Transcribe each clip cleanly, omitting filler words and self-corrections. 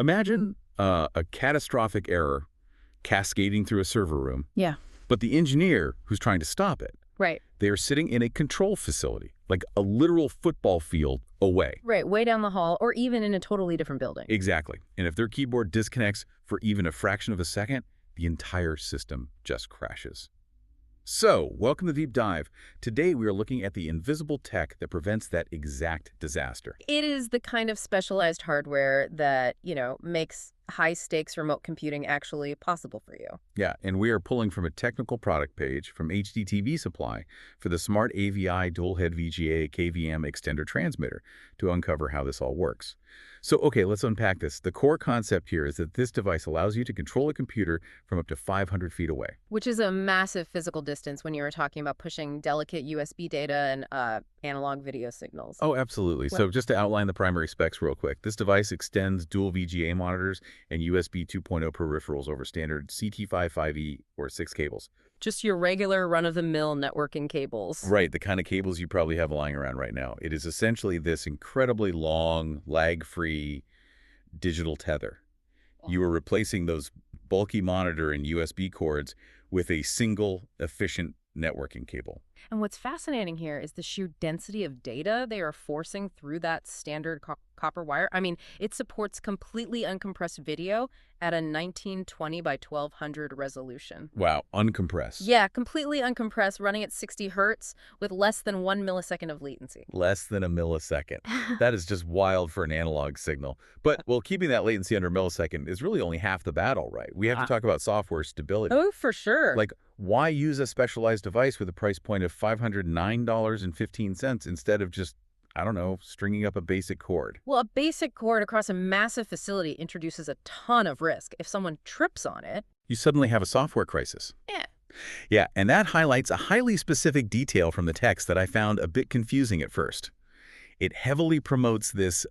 Imagine a catastrophic error cascading through a server room, Yeah. but the engineer who's trying to stop it, Right. they are sitting in a control facility, like a literal football field away. Right. Way down the hall or even in a totally different building. Exactly. And if their keyboard disconnects for even a fraction of a second, the entire system just crashes. So, welcome to Deep Dive. Today we are looking at the invisible tech that prevents that exact disaster. It is the kind of specialized hardware that, makes high-stakes remote computing actually possible for you. Yeah, and we are pulling from a technical product page from HDTVSupply for the Smart-AVI dual-head VGA KVM extender transmitter to uncover how this all works. So, okay, let's unpack this. The core concept here is that this device allows you to control a computer from up to 500 feet away. Which is a massive physical distance when you were talking about pushing delicate USB data and analog video signals. Oh, absolutely. Well, So just to outline the primary specs real quick, this device extends dual VGA monitors and USB 2.0 peripherals over standard CAT5e or 6 cables. just your regular run-of-the-mill networking cables. Right, the kind of cables you probably have lying around right now. It is essentially this incredibly long, lag-free digital tether. You are replacing those bulky monitor and USB cords with a single, efficient networking cable. And what's fascinating here is the sheer density of data they are forcing through that standard copper wire. I mean, it supports completely uncompressed video at a 1920 by 1200 resolution. Wow, uncompressed. Yeah, completely uncompressed, running at 60 hertz with less than 1 millisecond of latency. Less than a millisecond. That is just wild for an analog signal. But, well, keeping that latency under a millisecond is really only half the battle, right? We have to talk about software stability. Oh, for sure. Like, why use a specialized device with a price point of $509.15 instead of just, I don't know, stringing up a basic cord? Well, a basic cord across a massive facility introduces a ton of risk. If someone trips on it, You suddenly have a software crisis. yeah. Yeah, and that highlights a highly specific detail from the text that I found a bit confusing at first. It heavily promotes this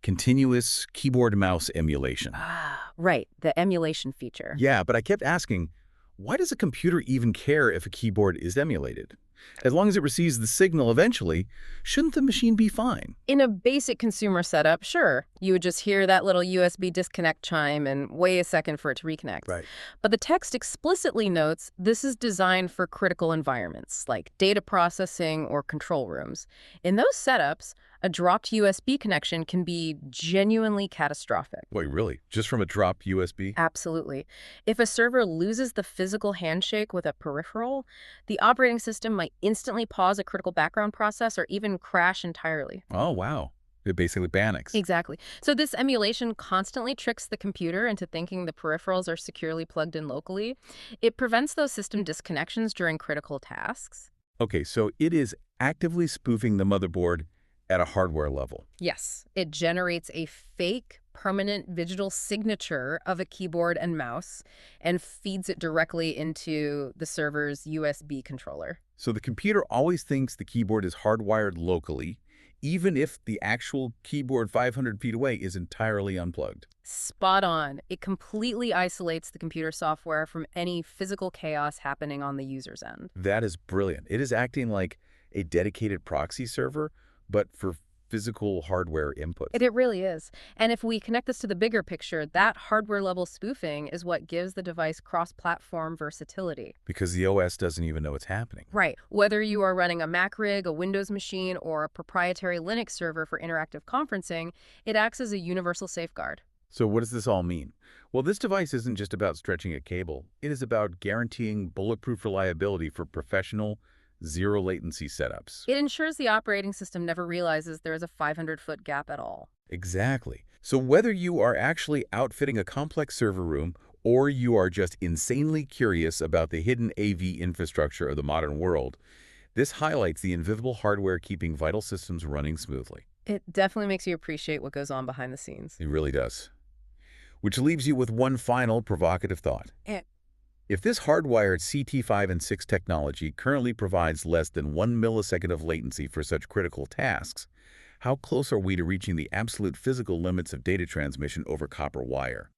continuous keyboard mouse emulation. Ah, right, the emulation feature. Yeah, but I kept asking, why does a computer even care if a keyboard is emulated? As long as it receives the signal eventually, shouldn't the machine be fine? In a basic consumer setup, sure, you would just hear that little USB disconnect chime and wait a second for it to reconnect. Right. But the text explicitly notes this is designed for critical environments, like data processing or control rooms. In those setups, a dropped USB connection can be genuinely catastrophic. Wait, really? Just from a dropped USB? Absolutely. If a server loses the physical handshake with a peripheral, the operating system might instantly pause a critical background process or even crash entirely. Oh, wow. It basically panics. Exactly. So this emulation constantly tricks the computer into thinking the peripherals are securely plugged in locally. It prevents those system disconnections during critical tasks. Okay, so it is actively spoofing the motherboard at a hardware level. Yes, it generates a fake permanent digital signature of a keyboard and mouse and feeds it directly into the server's USB controller. So the computer always thinks the keyboard is hardwired locally, even if the actual keyboard 500 feet away is entirely unplugged. Spot on. It completely isolates the computer software from any physical chaos happening on the user's end. That is brilliant. It is acting like a dedicated proxy server, but for physical hardware inputs. It really is. And if we connect this to the bigger picture, that hardware-level spoofing is what gives the device cross-platform versatility. Because the OS doesn't even know it's happening. Right. Whether you are running a Mac rig, a Windows machine, or a proprietary Linux server for interactive conferencing, it acts as a universal safeguard. So what does this all mean? Well, this device isn't just about stretching a cable. It is about guaranteeing bulletproof reliability for professional, zero-latency setups. It ensures the operating system never realizes there is a 500-foot gap at all. Exactly. So whether you are actually outfitting a complex server room or you are just insanely curious about the hidden AV infrastructure of the modern world, this highlights the invisible hardware keeping vital systems running smoothly. It definitely makes you appreciate what goes on behind the scenes. It really does. Which leaves you with one final provocative thought. If this hardwired CT5 and 6 technology currently provides less than 1 millisecond of latency for such critical tasks, how close are we to reaching the absolute physical limits of data transmission over copper wire?